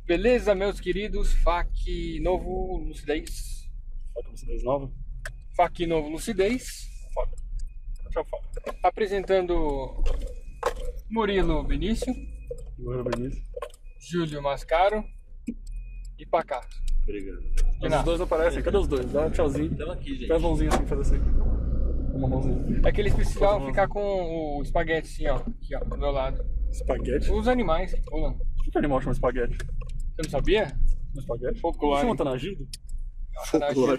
Beleza, meus queridos? FAQ Novo Lucidez. FAQ Lucidez nova? FAQ Novo Lucidez. Tchau, FAQ. Apresentando Murilo Benício, Murilo Benício. Júlio Mascaro e Pacato. Obrigado. Mas os dois aparecem. Cadê os dois? Dá um tchauzinho. Estamos aqui, gente. Faz a mãozinha assim, faz assim. Uma mãozinha. É que eles precisavam ficar com o espaguete assim, ó. Aqui, ó, do meu lado. Espaguete? Os animais que pulam. Por que animal chama espaguete? Você não sabia? Espaguete? Folclore. Chama Tanagido? Folclore.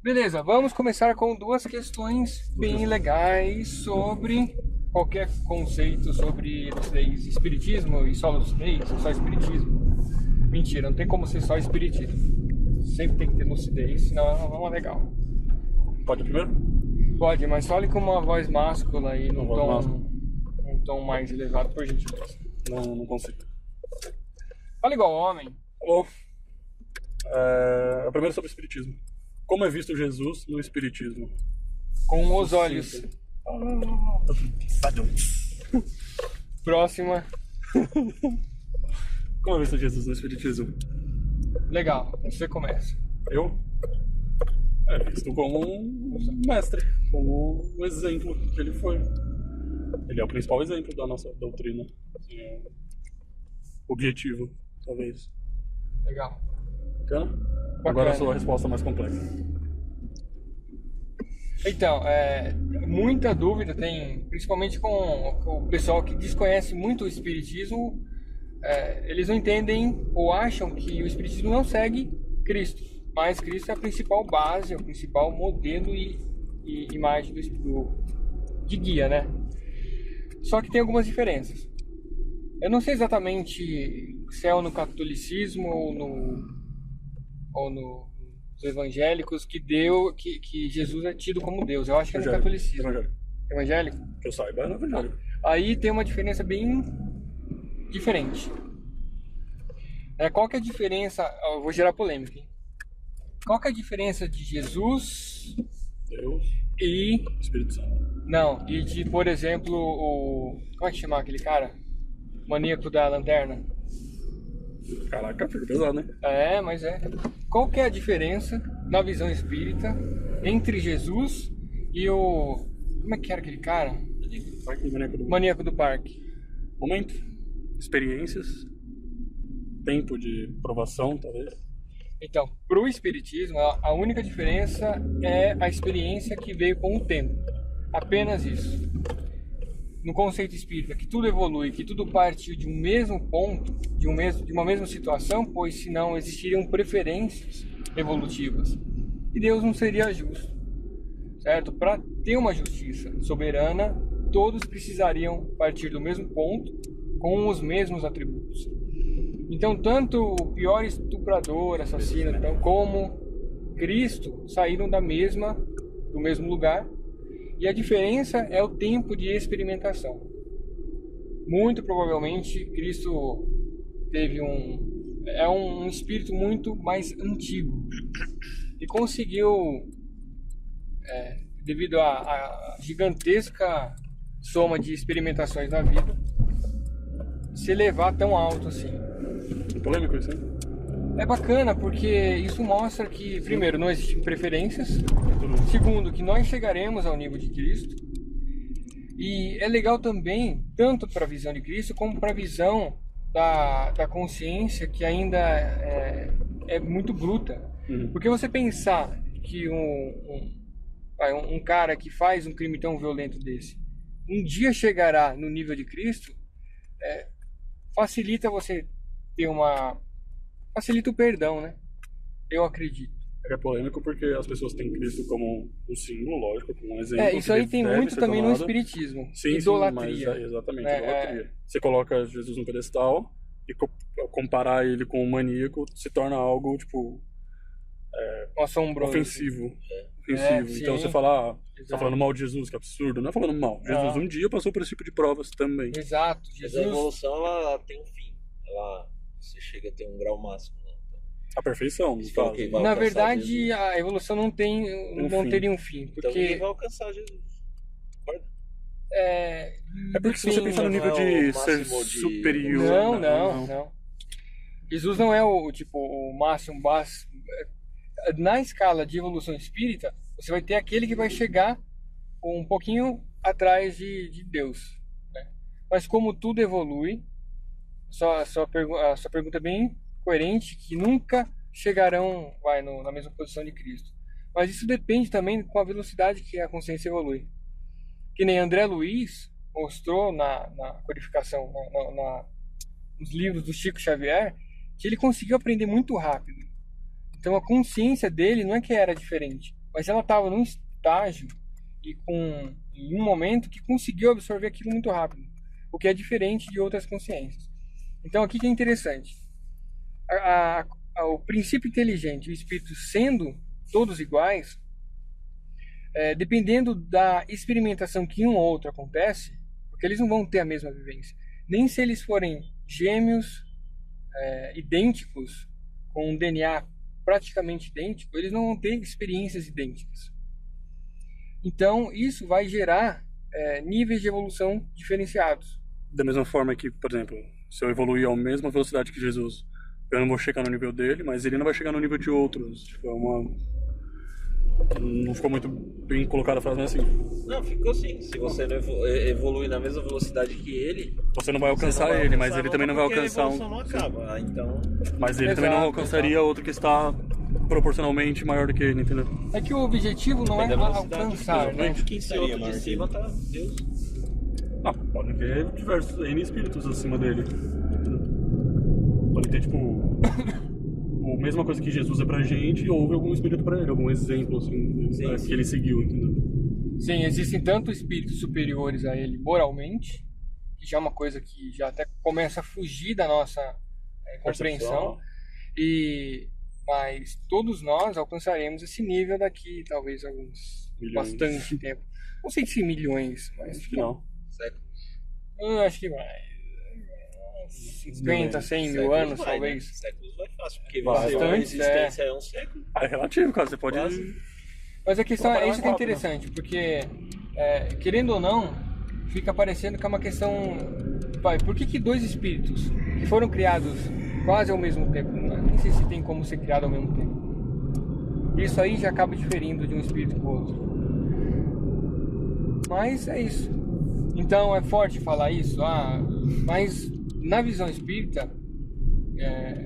Beleza, vamos começar com duas questões bem legais sobre qualquer conceito sobre lucidez, espiritismo e só lucidez, ou só espiritismo. Mentira, não tem como ser só espiritismo. Sempre tem que ter lucidez, senão não é legal. Pode primeiro? Pode, mas fale com uma voz máscula e num voz tom mais elevado, por gentileza. Não consigo. Fala igual homem. Bom, primeiro sobre o espiritismo. Como é visto Jesus no espiritismo? Com os olhos. Próxima. Como é visto Jesus no espiritismo? Legal, você começa. Eu? É visto como um mestre, como um exemplo que ele foi. Ele é o principal exemplo da nossa doutrina. Assim, é objetivo, talvez. Legal. Bacana? Bacana. Agora a sua resposta mais complexa. Então, muita dúvida tem, principalmente com o pessoal que desconhece muito o espiritismo. Eles não entendem ou acham que o espiritismo não segue Cristo, mas Cristo é a principal base, é o principal modelo e imagem de guia, né? Só que tem algumas diferenças. Eu não sei exatamente se é no catolicismo ou nos evangélicos que Jesus é tido como Deus. Eu acho que é no catolicismo. Evangélico? Que eu saiba, é no evangélico. Aí tem uma diferença bem diferente. Qual que é a diferença? Eu vou gerar polêmica, hein? Qual que é a diferença de Jesus, Deus e Espírito Santo? Não, e de, por exemplo, como é que chama aquele cara? Maníaco da lanterna. Caraca, fica pesado, né? Mas é. Qual que é a diferença na visão espírita entre Jesus e o... Como é que era aquele cara? Maníaco do parque. Momento. Experiências. Tempo de provação, talvez. Então, para o espiritismo, a única diferença é a experiência que veio com o tempo. Apenas isso. No conceito espírita, que tudo evolui, que tudo parte de um mesmo ponto, de uma mesma situação, pois senão existiriam preferências evolutivas. E Deus não seria justo, certo? Para ter uma justiça soberana, todos precisariam partir do mesmo ponto, com os mesmos atributos. Então, tanto o pior estuprador, assassino, como Cristo saíram do mesmo lugar. E a diferença é o tempo de experimentação. Muito provavelmente Cristo teve um espírito muito mais antigo e conseguiu, devido à gigantesca soma de experimentações na vida, se elevar tão alto assim. Polêmico isso, hein? É bacana porque isso mostra que, primeiro, não existem preferências. Segundo, que nós chegaremos ao nível de Cristo. E é legal também, tanto para a visão de Cristo, como para a visão da consciência, que ainda é muito bruta. Porque você pensar que um cara que faz um crime tão violento desse, um dia chegará no nível de Cristo, facilita você ter facilita o perdão, né? Eu acredito. É polêmico porque as pessoas têm Cristo como um símbolo, lógico, como um exemplo. Isso aí tem muito também no espiritismo. Sim, idolatria. Sim, mas exatamente, idolatria. Você coloca Jesus no pedestal e comparar ele com um maníaco se torna algo, tipo, assombroso. Ofensivo. Então sim. você fala, tá falando mal de Jesus, que absurdo. Não é falando mal. Jesus um dia passou por esse tipo de provas também. Exato. Mas a evolução, ela tem um fim. Você chega a ter um grau máximo, né? A perfeição, no caso. Na verdade, a evolução não teria um fim. Porque... Então ninguém vai alcançar Jesus. Concorda? É porque se você pensar no nível de ser superior... Não. Jesus não é o tipo o máximo. Na escala de evolução espírita, você vai ter aquele que vai chegar um pouquinho atrás de Deus, né? Mas como tudo evolui, a sua pergunta é bem coerente, que nunca chegarão na mesma posição de Cristo. Mas isso depende também com a velocidade que a consciência evolui. Que nem André Luiz mostrou na codificação, nos livros do Chico Xavier, que ele conseguiu aprender muito rápido. Então a consciência dele não é que era diferente, mas ela estava num estágio e em um momento que conseguiu absorver aquilo muito rápido, o que é diferente de outras consciências. Então aqui que é interessante, o princípio inteligente e o espírito sendo todos iguais, dependendo da experimentação que um ou outro acontece, porque eles não vão ter a mesma vivência, nem se eles forem gêmeos idênticos, com um DNA praticamente idêntico, eles não vão ter experiências idênticas. Então isso vai gerar níveis de evolução diferenciados. Da mesma forma que, por exemplo, se eu evoluir à mesma velocidade que Jesus, eu não vou chegar no nível dele, mas ele não vai chegar no nível de outros. Tipo, não ficou muito bem colocada a frase, mas assim. Não, ficou sim. Se você não evoluir na mesma velocidade que ele, você não vai alcançar ele, mas ele também não vai alcançar um. Não acaba, então... Mas ele também não alcançaria outro que está proporcionalmente maior do que ele, entendeu? É que o objetivo não é alcançar, né? Que se outro de cima tá Deus. Não, pode ter diversos N espíritos acima dele. Pode ter, tipo, a mesma coisa que Jesus é pra gente, houve algum espírito pra ele, algum exemplo, assim, que ele seguiu, entendeu? Sim, existem tanto espíritos superiores a ele moralmente, que já é uma coisa que já até começa a fugir da nossa compreensão, mas todos nós alcançaremos esse nível daqui, talvez, bastante tempo. Não sei se milhões, mas... Acho que não. Séculos. Eu acho que vai. 50, 100 mil anos, vai, talvez. Né? Séculos vai fácil, porque bastante, a existência é um século. É relativo, cara, você pode... Mas a questão é isso que é interessante, porque, querendo ou não, fica parecendo que é uma questão... Por que dois espíritos que foram criados quase ao mesmo tempo, nem sei se tem como ser criado ao mesmo tempo, isso aí já acaba diferindo de um espírito para o outro. Mas é isso. Então é forte falar isso, mas na visão espírita,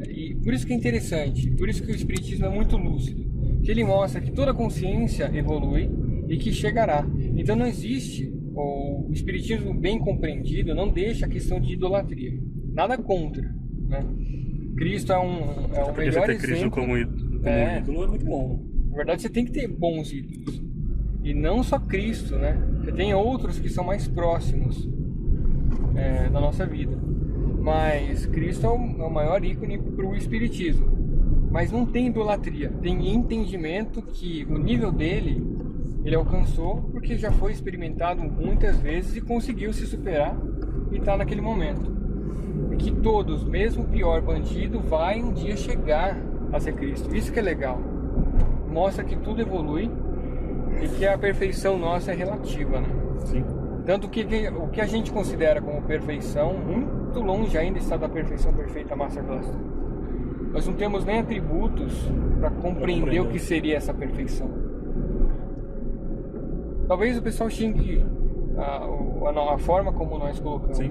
e por isso que é interessante, por isso que o espiritismo é muito lúcido, que ele mostra que toda consciência evolui e que chegará. Então não existe, o espiritismo bem compreendido não deixa a questão de idolatria, nada contra, né? Cristo é o melhor ter Cristo exemplo. como ídolo é muito bom. Na verdade você tem que ter bons ídolos, e não só Cristo, né? Você tem outros que são mais próximos da nossa vida, mas Cristo é o maior ícone para o espiritismo. Mas não tem idolatria, tem entendimento que o nível dele ele alcançou porque já foi experimentado muitas vezes e conseguiu se superar e está naquele momento. E que todos, mesmo o pior bandido, vai um dia chegar a ser Cristo. Isso que é legal. Mostra que tudo evolui e que a perfeição nossa é relativa, né? Sim. Tanto que o que a gente considera como perfeição, muito longe ainda está da perfeição perfeita Master Blaster. Nós não temos nem atributos para compreender o que seria essa perfeição. Talvez o pessoal xingue a forma como nós colocamos. Sim.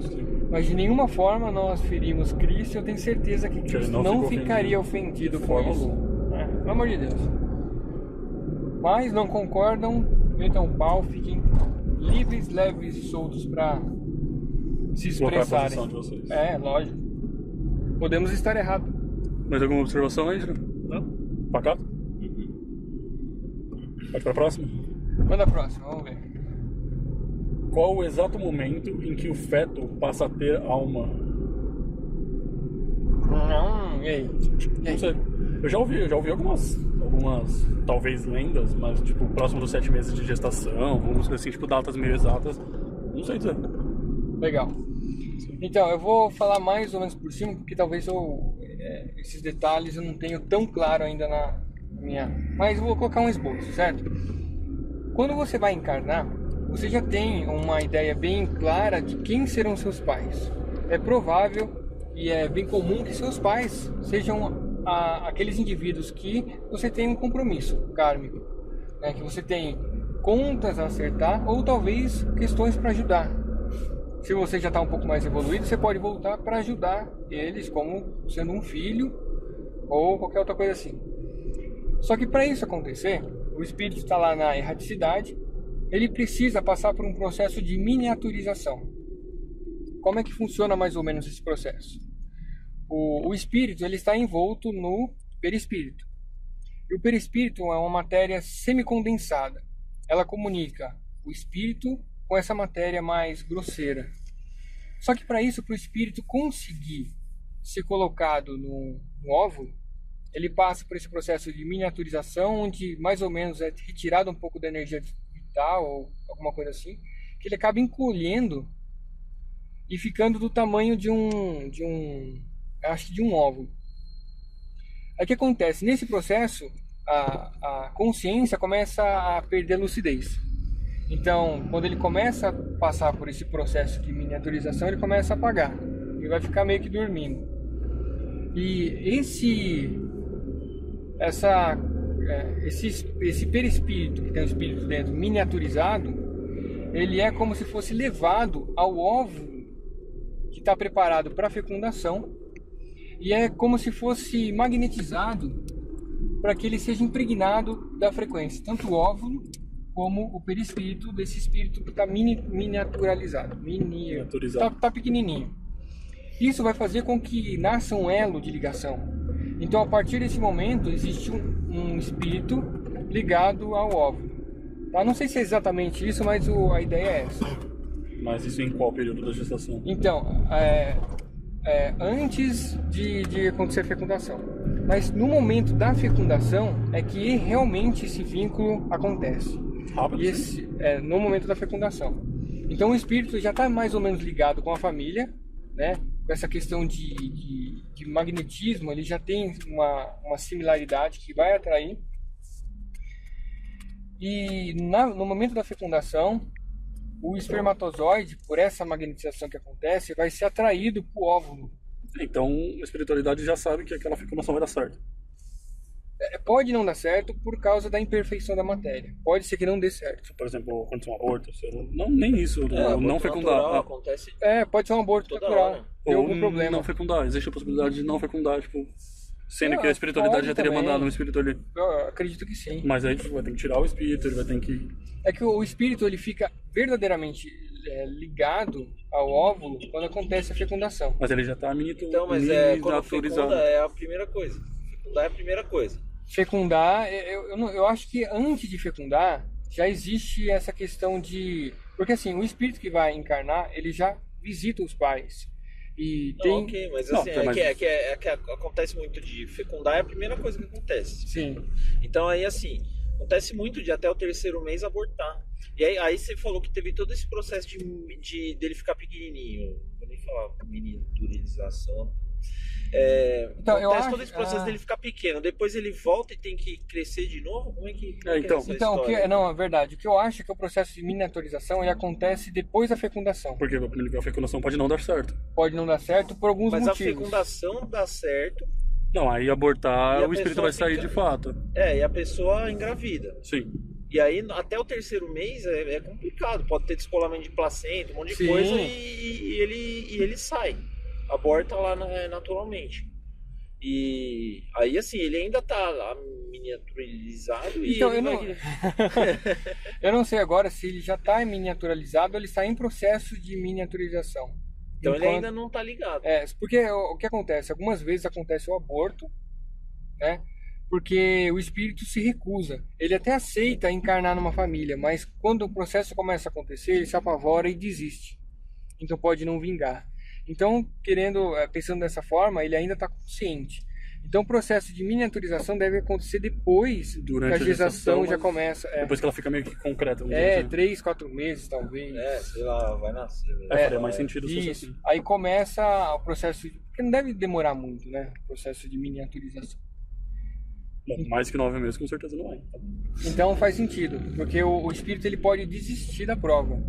Mas de nenhuma forma nós ferimos Cristo. Eu tenho certeza que Cristo não ficaria ofendido com isso. Pelo amor de Deus. Mas não concordam, metam o pau, fiquem livres, leves e soltos para se expressarem. A posição de vocês. Lógico. Podemos estar errados. Mais alguma observação aí, Júlio? Não? Pacato? Pode para a próxima? Manda a próxima, vamos ver. Qual o exato momento em que o feto passa a ter alma? E aí? Não sei. Eu já ouvi algumas, talvez lendas, mas tipo, próximo dos 7 meses de gestação, algumas coisas assim, tipo, datas meio exatas. Não sei dizer. Legal. Então, eu vou falar mais ou menos por cima, porque talvez esses detalhes eu não tenho tão claro ainda na minha... Mas eu vou colocar um esboço, certo? Quando você vai encarnar, você já tem uma ideia bem clara de quem serão seus pais. É provável e é bem comum que seus pais sejam aqueles indivíduos que você tem um compromisso kármico, né? Que você tem contas a acertar ou talvez questões para ajudar. Se você já está um pouco mais evoluído, você pode voltar para ajudar eles, como sendo um filho ou qualquer outra coisa assim. Só que para isso acontecer, o espírito está lá na erraticidade, ele precisa passar por um processo de miniaturização. Como é que funciona mais ou menos esse processo? O espírito ele está envolto no perispírito. E o perispírito é uma matéria semicondensada. Ela comunica o espírito com essa matéria mais grosseira. Só que para isso, para o espírito conseguir ser colocado no óvulo, ele passa por esse processo de miniaturização, onde mais ou menos é retirado um pouco da energia vital ou alguma coisa assim, que ele acaba encolhendo e ficando do tamanho de um óvulo. Aí o que acontece? Nesse processo, a consciência começa a perder a lucidez. Então, quando ele começa a passar por esse processo de miniaturização, ele começa a apagar. Ele vai ficar meio que dormindo. E esse perispírito, que tem o espírito dentro miniaturizado, ele é como se fosse levado ao óvulo que está preparado para a fecundação, e é como se fosse magnetizado para que ele seja impregnado da frequência, tanto o óvulo como o perispírito desse espírito que está miniaturizado, está pequenininho. Isso vai fazer com que nasça um elo de ligação. Então, a partir desse momento, existe um espírito ligado ao óvulo. Tá? Não sei se é exatamente isso, mas a ideia é essa. Mas isso em qual período da gestação? Então, antes de acontecer a fecundação. Mas no momento da fecundação é que realmente esse vínculo acontece. Rápido, no momento da fecundação. Então o espírito já está mais ou menos ligado com a família, né? Com essa questão de magnetismo, ele já tem uma similaridade que vai atrair. E no momento da fecundação, o espermatozoide, por essa magnetização que acontece, vai ser atraído para o óvulo. Então a espiritualidade já sabe que aquela fecundação vai dar certo. Pode não dar certo por causa da imperfeição da matéria. Pode ser que não dê certo. Por exemplo, acontecer um aborto, nem isso, não fecundar. Acontece pode ser um aborto natural. Tem algum problema. Não fecundar, existe a possibilidade de não fecundar, sendo que a espiritualidade já teria mandado um espírito ali. Eu acredito que sim. Mas aí vai ter que tirar o espírito, ele vai ter que... É que o espírito ele fica verdadeiramente ligado ao óvulo quando acontece a fecundação. Mas ele já está quando fecunda é a primeira coisa. Fecundar é a primeira coisa. Fecundar, eu acho que antes de fecundar já existe essa questão de... Porque assim, o espírito que vai encarnar, ele já visita os pais. E tem... Ok, mas assim, que acontece muito de fecundar é a primeira coisa que acontece. Sim. Então aí assim, acontece muito de até o 3º mês abortar. E aí você falou que teve todo esse processo dele ficar pequenininho. Não vou nem falar miniaturização. Então, acontece todo esse processo dele ficar pequeno. Depois ele volta e tem que crescer de novo? Como é que é verdade. O que eu acho é que o processo de miniaturização ele acontece depois da fecundação. Porque a fecundação pode não dar certo. Pode não dar certo por alguns motivos. Mas a fecundação dá certo. Não, aí abortar, o espírito vai sair de fato. E a pessoa engravida. Sim. E aí, até o 3º mês é complicado. Pode ter descolamento de placenta, um monte de coisa e ele sai. Aborta lá naturalmente. E aí, assim, ele ainda tá lá miniaturizado e então, eu não sei agora se ele já tá miniaturalizado ou ele está em processo de miniaturização. Então ele ainda não tá ligado. Porque o que acontece? Algumas vezes acontece o aborto, né? Porque o espírito se recusa. Ele até aceita encarnar numa família, mas quando o processo começa a acontecer, ele se apavora e desiste. Então pode não vingar. Então, pensando dessa forma, ele ainda está consciente. Então, o processo de miniaturização deve acontecer depois que a gestação já começa. Depois que ela fica meio que concreta. 3, 4 meses, talvez. Sei lá, vai nascer. Faria mais sentido isso. Assim. Aí começa o processo, porque não deve demorar muito, né? O processo de miniaturização. Mais que 9 meses, com certeza não vai. Então, faz sentido, porque o espírito ele pode desistir da prova.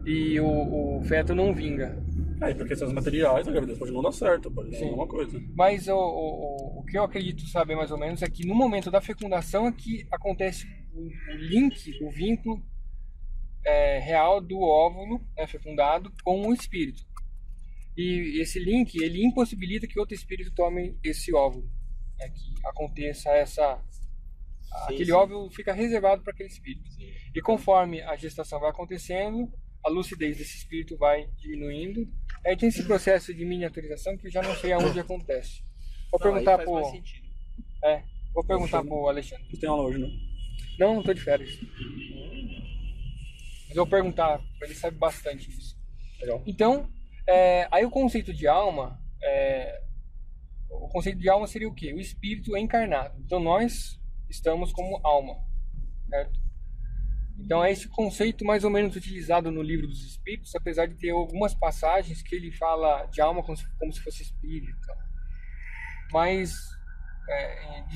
E o feto não vinga. É, por questões materiais, a gravidez pode não dar certo, pode dar Sim. alguma coisa. Mas o que eu acredito saber mais ou menos é que no momento da fecundação é que acontece o link, o vínculo real do óvulo, né, fecundado com o espírito. E esse link, ele impossibilita que outro espírito tome esse óvulo, né, que aconteça aquele óvulo fica reservado para aquele espírito. E conforme a gestação vai acontecendo, a lucidez desse espírito vai diminuindo. Aí tem esse processo de miniaturização que eu já não sei aonde acontece. Vou perguntar pro vou perguntar pro Alexandre. Você tem aula hoje, né? Não tô de férias. Mas eu vou perguntar, ele sabe bastante disso. Legal. Então, aí o conceito de alma, seria o quê? O espírito encarnado. Então nós estamos como alma, certo? Então é esse conceito mais ou menos utilizado no Livro dos Espíritos, apesar de ter algumas passagens que ele fala de alma como se fosse espírito. Mas,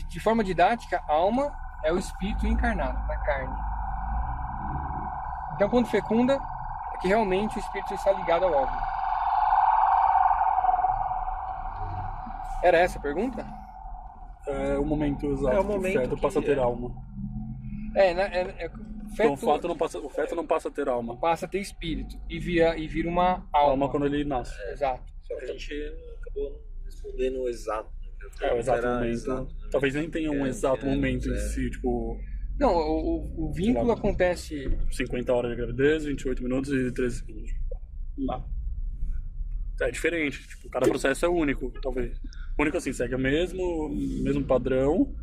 de forma didática, alma é o espírito encarnado na carne. Então quando fecunda, é que realmente o espírito está ligado ao óvulo. Era essa a pergunta? É o momento exato É o momento que o feto que passa a ter alma. Feto, Então o feto não passa a ter alma. passa a ter espírito e vira uma alma. Alma quando ele nasce. Exato. Só que a gente acabou não respondendo o exato. Né? O exato Era momento. exato, né? Talvez nem tenha um exato momento em si, tipo, Não, o vínculo acontece. 50 horas de gravidez, 28 minutos e 13 segundos. Não. É diferente, tipo, cada processo é único, talvez. Único assim, segue o mesmo padrão,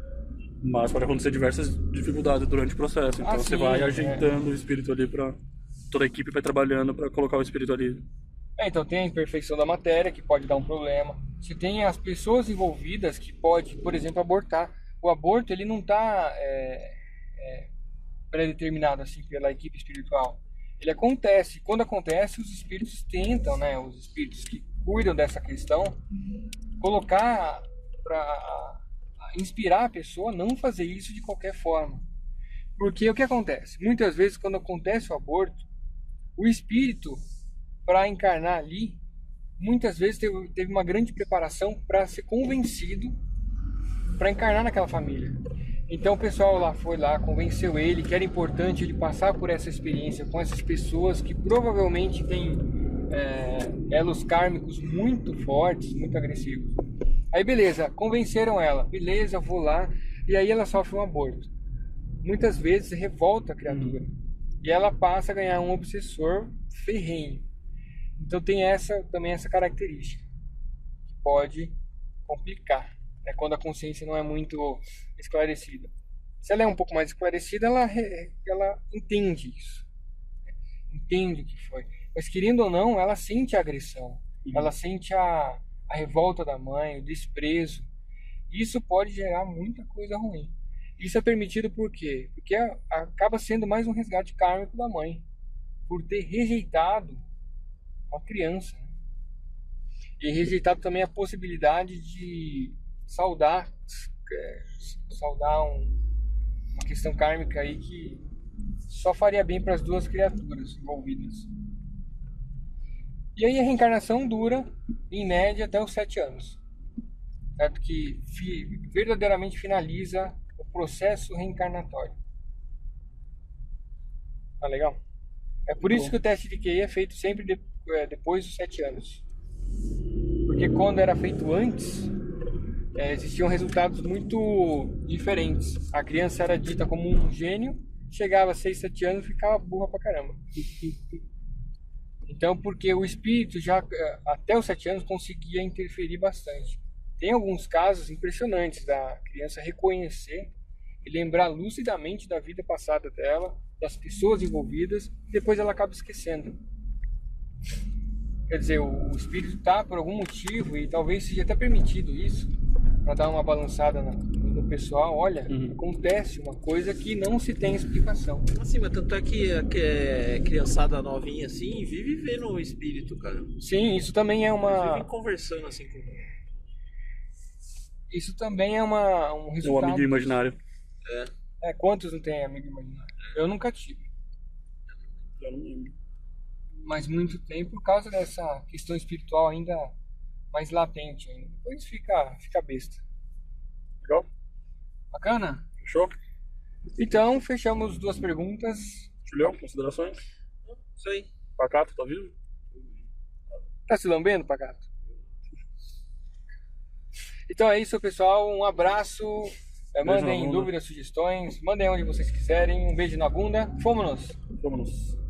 mas pode acontecer diversas dificuldades durante o processo. Então você sim, vai ajeitando o espírito ali pra. Toda a equipe vai trabalhando pra colocar o espírito ali. Então tem a imperfeição da matéria, que pode dar um problema. Você tem as pessoas envolvidas que pode, por exemplo, abortar. O aborto, ele não está pré-determinado assim pela equipe espiritual. Ele acontece. Quando acontece, os espíritos tentam, né, os espíritos que cuidam dessa questão, colocar para inspirar a pessoa a não fazer isso de qualquer forma. Porque o que acontece? Muitas vezes, quando acontece o aborto, o espírito, para encarnar ali, muitas vezes teve uma grande preparação para ser convencido para encarnar naquela família. Então o pessoal foi lá, convenceu ele que era importante ele passar por essa experiência com essas pessoas que provavelmente têm elos kármicos muito fortes, muito agressivos. Aí beleza, convenceram ela, beleza, vou lá, e aí ela sofre um aborto. Muitas vezes revolta a criatura. E ela passa a ganhar um obsessor ferrenho. Então tem também essa característica, que pode complicar, né, quando a consciência não é muito esclarecida. Se ela é um pouco mais esclarecida, ela entende isso. Entende o que foi. Mas querendo ou não, ela sente a agressão. Ela sente a revolta da mãe, o desprezo. Isso pode gerar muita coisa ruim. Isso é permitido por quê? Porque acaba sendo mais um resgate kármico da mãe, por ter rejeitado uma criança, né? E rejeitado também a possibilidade de saudar uma questão kármica aí que só faria bem para as duas criaturas envolvidas. E aí a reencarnação dura, em média, até os 7 anos. Certo? Que verdadeiramente finaliza o processo reencarnatório. Tá legal? É por isso que o teste de QI é feito sempre depois dos 7 anos. Porque quando era feito antes, existiam resultados muito diferentes. A criança era dita como um gênio, chegava a 6, 7 anos e ficava burra pra caramba. Então, porque o espírito já até os 7 anos conseguia interferir bastante. Tem alguns casos impressionantes da criança reconhecer e lembrar lucidamente da vida passada dela, das pessoas envolvidas, e depois ela acaba esquecendo. Quer dizer, o espírito está por algum motivo, e talvez seja até permitido isso, para dar uma balançada no pessoal. Olha, acontece uma coisa que não se tem explicação. Assim, mas tanto é que a criançada novinha assim vive vendo o espírito, cara. Sim, isso também é uma... Vive conversando assim com... Isso também é um resultado... O amigo imaginário. Quantos não tem amigo imaginário? Eu nunca tive. Eu não lembro. mais muito tempo por causa dessa questão espiritual ainda mais latente ainda. Depois fica besta. Legal? Bacana? Fechou? Então, fechamos 2 perguntas. Julião, considerações? Isso aí. Pacato, tá vivo? Tá se lambendo, Pacato? Então é isso, pessoal. Um abraço. Mandem dúvidas, sugestões. Mandem onde vocês quiserem. Um beijo na bunda. Fomos! Vamos.